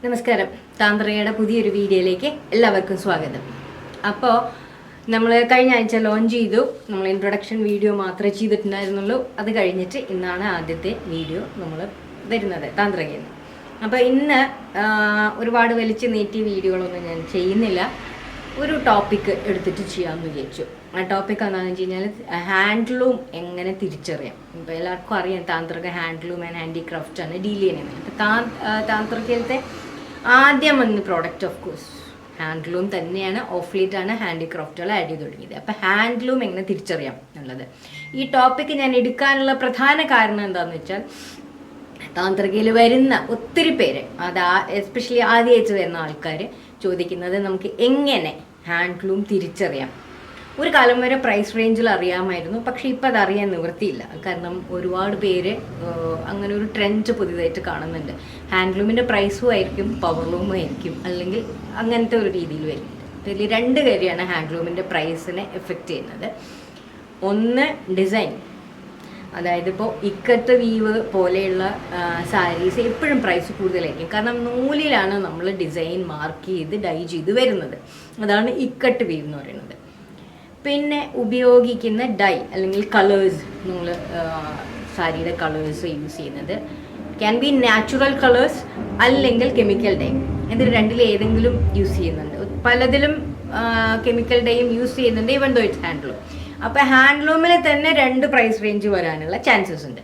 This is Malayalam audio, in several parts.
നമസ്കാരം. താന്ത്രയുടെ പുതിയൊരു വീഡിയോയിലേക്ക് എല്ലാവർക്കും സ്വാഗതം. അപ്പോൾ നമ്മൾ കഴിഞ്ഞ ആഴ്ച ലോഞ്ച് ചെയ്തു. നമ്മൾ ഇൻട്രൊഡക്ഷൻ വീഡിയോ മാത്രമേ ചെയ്തിട്ടുണ്ടായിരുന്നുള്ളൂ. അത് കഴിഞ്ഞിട്ട് ഇന്നാണ് ആദ്യത്തെ വീഡിയോ നമ്മൾ വരുന്നത് താന്ത്രകയിൽ നിന്ന്. അപ്പോൾ ഇന്ന് ഒരുപാട് വലിച്ചു നീട്ടിയ വീഡിയോകളൊന്നും ഞാൻ ചെയ്യുന്നില്ല. ഒരു ടോപ്പിക്ക് എടുത്തിട്ട് ചെയ്യാമെന്ന് വിചാരിച്ചു. ആ ടോപ്പിക് എന്താണെന്ന് വെച്ച് കഴിഞ്ഞാൽ ഹാൻഡ്ലൂം എങ്ങനെ തിരിച്ചറിയാം. ഇപ്പോൾ എല്ലാവർക്കും അറിയാം താന്ത്രക ഹാൻഡ്ലൂം ആൻഡ് ഹാൻഡിക്രാഫ്റ്റാണ് ഡീൽ ചെയ്യുന്നത്. അപ്പോൾ താന്ത്രകയിലത്തെ ആദ്യം വന്ന പ്രോഡക്റ്റ് ഓഫ് കോഴ്സ് ഹാൻഡ്ലൂം തന്നെയാണ്. ഓഫ് ലേറ്റാണ് ഹാൻഡിക്രാഫ്റ്റുകൾ ആഡ് ചെയ്ത് തുടങ്ങിയത്. അപ്പോൾ ഹാൻഡ്ലൂം എങ്ങനെ തിരിച്ചറിയാം എന്നുള്ളത് ഈ ടോപ്പിക്ക് ഞാൻ എടുക്കാനുള്ള പ്രധാന കാരണം എന്താണെന്ന് വെച്ചാൽ താന്ത്രകയിൽ വരുന്ന ഒത്തിരി പേര്, അത് എസ്പെഷ്യലി ആദ്യമായിട്ട് വരുന്ന ആൾക്കാർ ചോദിക്കുന്നത് നമുക്ക് എങ്ങനെ ഹാൻഡ്ലൂം തിരിച്ചറിയാം. ഒരു കാലം വരെ പ്രൈസ് റേഞ്ചിൽ അറിയാമായിരുന്നു, പക്ഷെ ഇപ്പം അത് അറിയാൻ നിവൃത്തിയില്ല. കാരണം ഒരുപാട് പേര് അങ്ങനെ ഒരു ട്രെൻഡ് പുതിയതായിട്ട് കാണുന്നുണ്ട്. ഹാൻഡ്ലൂമിൻ്റെ പ്രൈസും ആയിരിക്കും, പവർലൂമും ആയിരിക്കും, അല്ലെങ്കിൽ അങ്ങനത്തെ ഒരു രീതിയിൽ വരുന്നുണ്ട്. ഇതിൽ രണ്ട് കാര്യമാണ് ഹാൻഡ്ലൂമിൻ്റെ പ്രൈസിനെ എഫക്റ്റ് ചെയ്യുന്നത്. ഒന്ന് ഡിസൈൻ, അതായത് ഇപ്പോൾ ഇക്കട്ട് വീവ് പോലെയുള്ള സാരീസ് എപ്പോഴും പ്രൈസ് കൂടുതലായിരിക്കും. കാരണം നൂലിലാണ് നമ്മൾ ഡിസൈൻ മാർക്ക് ചെയ്ത് ഡൈ ചെയ്ത് വരുന്നത്. അതാണ് ഇക്കട്ട് വീവ് എന്ന് പറയുന്നത്. പിന്നെ ഉപയോഗിക്കുന്ന ഡൈ അല്ലെങ്കിൽ കളേഴ്സ്, നമ്മൾ സാരിയുടെ കളേഴ്സ് യൂസ് ചെയ്യുന്നത് ക്യാൻ ബി നാച്ചുറൽ കളേഴ്സ് അല്ലെങ്കിൽ കെമിക്കൽ ഡൈ. ഇതിൽ രണ്ടിലേതെങ്കിലും യൂസ് ചെയ്യുന്നുണ്ട്. പലതിലും കെമിക്കൽ ഡൈയും യൂസ് ചെയ്യുന്നുണ്ട്, ഈവൻ ദോ ഇറ്റ്സ് ഹാൻഡ്ലൂം. അപ്പോൾ ഹാൻഡ്ലൂമിൽ തന്നെ രണ്ട് പ്രൈസ് റേഞ്ച് വരാനുള്ള ചാൻസസ് ഉണ്ട്.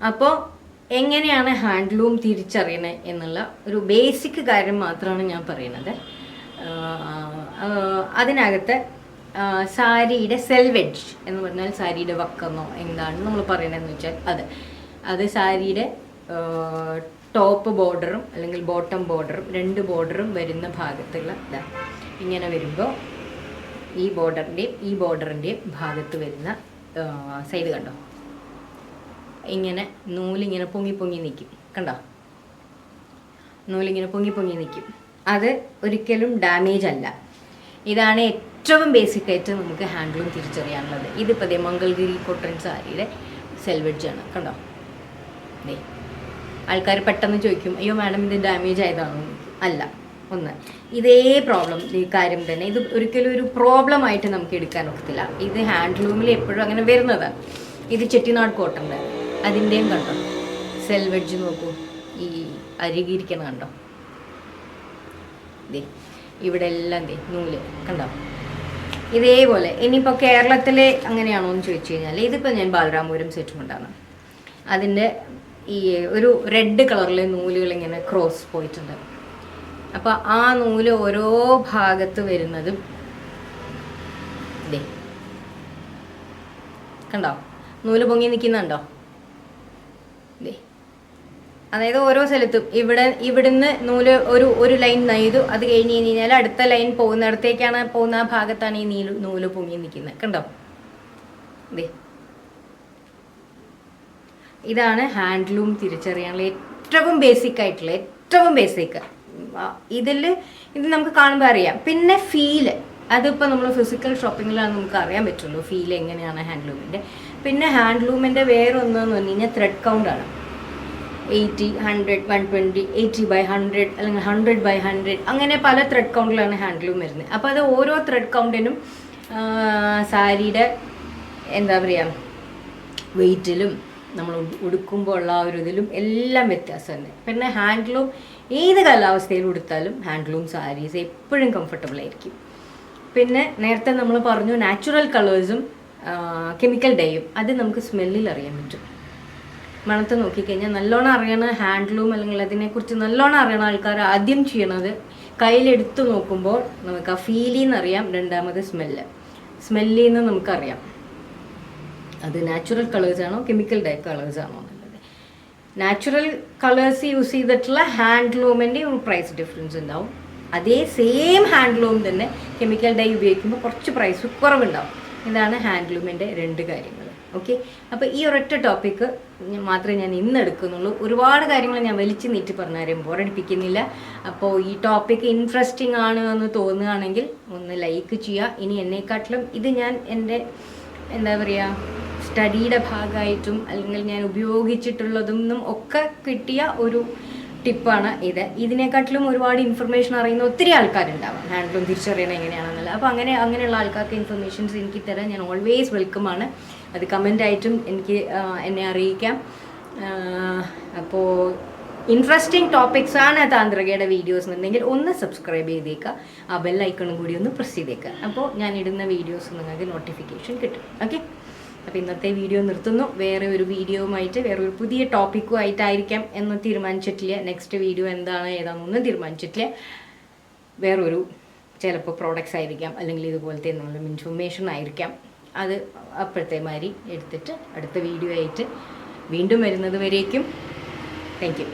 അപ്പോൾ എങ്ങനെയാണ് ഹാൻഡ്ലൂം തിരിച്ചറിയണത് എന്നുള്ള ഒരു ബേസിക് കാര്യം മാത്രമാണ് ഞാൻ പറയുന്നത്. അതിനകത്ത് സാരിയുടെ സെൽവെഡ്ജ് എന്ന് പറഞ്ഞാൽ സാരിയുടെ വക്കെന്നോ എന്താണ് നമ്മൾ പറയണതെന്ന് വെച്ചാൽ അത് സാരിയുടെ ടോപ്പ് ബോർഡറും അല്ലെങ്കിൽ ബോട്ടം ബോർഡറും രണ്ട് ബോർഡറും വരുന്ന ഭാഗത്തുള്ള ഇങ്ങനെ വരുമ്പോൾ ഈ ബോർഡറിൻ്റെയും ഭാഗത്ത് വരുന്ന സൈഡ് കണ്ടോ, ഇങ്ങനെ നൂലിങ്ങനെ പൊങ്ങി നിൽക്കും. കണ്ടോ, നൂലിങ്ങനെ പൊങ്ങി നിൽക്കും. അത് ഒരിക്കലും ഡാമേജ് അല്ല. ഇതാണ് ഏറ്റവും ബേസിക്കായിട്ട് നമുക്ക് ഹാൻഡ്ലൂം തിരിച്ചറിയാനുള്ളത്. ഇതിപ്പോൾ മംഗൾഗിരി കോട്ടൺ സാരിയുടെ സെൽവെഡ്ജാണ്. കണ്ടോ, ആൾക്കാർ പെട്ടെന്ന് ചോദിക്കും, അയ്യോ മാഡം ഇത് ഡാമേജ് ആയതാണോ? അല്ല. ഒന്ന്, ഇതേ പ്രോബ്ലം, ഈ കാര്യം തന്നെ ഇത് ഒരിക്കലും ഒരു പ്രോബ്ലം ആയിട്ട് നമുക്ക് എടുക്കാൻ ഒക്കത്തില്ല. ഇത് ഹാൻഡ്ലൂമിൽ എപ്പോഴും അങ്ങനെ വരുന്നതാണ്. ഇത് ചെട്ടിനാട് കോട്ടൻ്റെ അതിൻ്റെയും കണ്ടോ സെൽവെഡ്ജ് നോക്കൂ, ഈ അരികിരിക്കണം കണ്ടോ, ഇവിടെ എല്ലാം നൂല് കണ്ടോ. ഇതേപോലെ ഇനിയിപ്പോൾ കേരളത്തിലെ അങ്ങനെയാണോ എന്ന് ചോദിച്ചു കഴിഞ്ഞാൽ ഇതിപ്പോൾ ഞാൻ ബാലരാമപുരം സെറ്റ് കൊണ്ടാണ്. അതിൻ്റെ ഈ ഒരു റെഡ് കളറിലെ നൂലുകൾ ഇങ്ങനെ ക്രോസ് പോയിട്ടുണ്ട്. അപ്പോൾ ആ നൂല് ഓരോ ഭാഗത്ത് വരുന്നതും കണ്ടോ, നൂല് പൊങ്ങി നിൽക്കുന്നുണ്ടോ. അതായത് ഓരോ സ്ഥലത്തും ഇവിടുന്ന് നൂല് ഒരു ലൈൻ നെയ്തു, അത് കഴിഞ്ഞ് കഴിഞ്ഞാൽ അടുത്ത ലൈൻ പോകുന്നിടത്തേക്കാണ് പോകുന്ന ആ ഭാഗത്താണ് ഈ നൂല് പൊങ്ങി നിൽക്കുന്നത്. കണ്ടോ, ഇതാണ് ഹാൻഡ്ലൂം തിരിച്ചറിയാനുള്ള ഏറ്റവും ബേസിക് ആയിട്ടുള്ള ഏറ്റവും ബേസിക്. ഇത് നമുക്ക് കാണുമ്പോൾ അറിയാം. പിന്നെ ഫീല്, അതിപ്പോൾ നമ്മൾ ഫിസിക്കൽ ഷോപ്പിങ്ങിലാണ് നമുക്ക് അറിയാൻ പറ്റുള്ളൂ ഫീൽ എങ്ങനെയാണ് ഹാൻഡ്ലൂമിൻ്റെ. പിന്നെ ഹാൻഡ്ലൂമിൻ്റെ വേറൊന്നെന്ന് പറഞ്ഞു കഴിഞ്ഞാൽ ത്രെഡ് കൗണ്ടാണ്. 80, 100, 120, 80/100 അല്ലെങ്കിൽ 100/100 അങ്ങനെ പല ത്രെഡ് കൗണ്ടിലാണ് ഹാൻഡ്ലൂം വരുന്നത്. അപ്പോൾ അത് ഓരോ ത്രെഡ് കൗണ്ടിനും സാരിയുടെ എന്താ പറയുക വെയ്റ്റിലും നമ്മൾ ഉടുക്കുമ്പോൾ ഉള്ള ഒരു ഇതിലും എല്ലാം വ്യത്യാസമുണ്ട്. പിന്നെ ഹാൻഡ്ലൂം ഏത് കാലാവസ്ഥയിൽ ഉടുത്താലും ഹാൻഡ്ലൂം സാരീസ് എപ്പോഴും കംഫർട്ടബിൾ ആയിരിക്കും. പിന്നെ നേരത്തെ നമ്മൾ പറഞ്ഞു നാച്ചുറൽ കളേഴ്സും കെമിക്കൽ ഡൈയും, അത് നമുക്ക് സ്മെല്ലിൽ അറിയാൻ പറ്റും. മണത്ത് നോക്കിക്കഴിഞ്ഞാൽ നല്ലോണം അറിയണ ഹാൻഡ്ലൂം അല്ലെങ്കിൽ അതിനെക്കുറിച്ച് നല്ലോണം അറിയണ ആൾക്കാർ ആദ്യം ചെയ്യണത് കയ്യിലെടുത്ത് നോക്കുമ്പോൾ നമുക്ക് ആ ഫീലിൽ നിന്ന് അറിയാം. രണ്ടാമത് സ്മെല്ലിൽ നിന്ന് നമുക്കറിയാം അത് നാച്ചുറൽ കളേഴ്സാണോ കെമിക്കൽ ഡൈ കളേഴ്സാണോ എന്നുള്ളത്. നാച്ചുറൽ കളേഴ്സ് യൂസ് ചെയ്തിട്ടുള്ള ഹാൻഡ്ലൂമിൻ്റെ ഒരു പ്രൈസ് ഡിഫറൻസ് ഉണ്ടാവും. അതേ സെയിം ഹാൻഡ്ലൂം തന്നെ കെമിക്കൽ ഡൈ ഉപയോഗിക്കുമ്പോൾ കുറച്ച് പ്രൈസ് കുറവുണ്ടാവും. ഇതാണ് ഹാൻഡ്ലൂമിൻ്റെ രണ്ട് കാര്യങ്ങൾ. ഓക്കെ, അപ്പോൾ ഈ ഒരൊറ്റ ടോപ്പിക്ക് മാത്രമേ ഞാൻ ഇന്ന് എടുക്കുന്നുള്ളൂ. ഒരുപാട് കാര്യങ്ങൾ ഞാൻ വലിച്ചു നീട്ടി പറഞ്ഞാലും ബോറടിപ്പിക്കുന്നില്ല. അപ്പോൾ ഈ ടോപ്പിക്ക് ഇൻട്രസ്റ്റിംഗ് ആണ് എന്ന് തോന്നുകയാണെങ്കിൽ ഒന്ന് ലൈക്ക് ചെയ്യുക. ഇനി എന്നെക്കാട്ടിലും ഇത് ഞാൻ എൻ്റെ എന്താ പറയുക സ്റ്റഡിയുടെ ഭാഗമായിട്ടും അല്ലെങ്കിൽ ഞാൻ ഉപയോഗിച്ചിട്ടുള്ളതൊന്നും ഒക്കെ കിട്ടിയ ഒരു ടിപ്പാണ് ഇത്. ഇതിനെക്കാട്ടിലും ഒരുപാട് ഇൻഫർമേഷൻ അറിയുന്ന ഒത്തിരി ആൾക്കാരുണ്ടാവാം, ഹാൻഡ്ലൂം തിരിച്ചറിയണം എങ്ങനെയാണെന്നുള്ളത്. അപ്പോൾ അങ്ങനെയുള്ള ആൾക്കാർക്ക് ഇൻഫർമേഷൻസ് എനിക്ക് തരാൻ ഞാൻ ഓൾവേസ് വെൽക്കമാണ്. അത് കമൻ്റ് ആയിട്ടും എന്നെ അറിയിക്കാം. അപ്പോൾ ഇൻട്രസ്റ്റിംഗ് ടോപ്പിക്സ് ആണ് താന്ത്രികയുടെ വീഡിയോസ് എന്നുണ്ടെങ്കിൽ ഒന്ന് സബ്സ്ക്രൈബ് ചെയ്തേക്കുക, ആ ബെൽ ഐക്കണും കൂടി ഒന്ന് പ്രസ് ചെയ്തേക്കുക. അപ്പോൾ ഞാൻ ഇടുന്ന വീഡിയോസ് നിങ്ങൾക്ക് നോട്ടിഫിക്കേഷൻ കിട്ടും. ഓക്കെ, അപ്പോൾ ഇന്നത്തെ വീഡിയോ നിർത്തുന്നു. വേറെ ഒരു വീഡിയോവുമായിട്ട് വേറെ ഒരു പുതിയ ടോപ്പിക്കുമായിട്ടായിരിക്കാം എന്ന് തീരുമാനിച്ചിട്ടില്ല. നെക്സ്റ്റ് വീഡിയോ ഏതാണെന്നൊന്നും തീരുമാനിച്ചിട്ടില്ല. വേറൊരു ചിലപ്പോൾ പ്രോഡക്റ്റ്സ് ആയിരിക്കാം, അല്ലെങ്കിൽ ഇതുപോലത്തെ എന്നുള്ള ഇൻഫർമേഷൻ ആയിരിക്കാം. അത് അപ്പോഴത്തെ മാതിരി എടുത്തിട്ട് അടുത്ത വീഡിയോ ആയിട്ട് വീണ്ടും വരുന്നത് വരേക്കും താങ്ക് യു.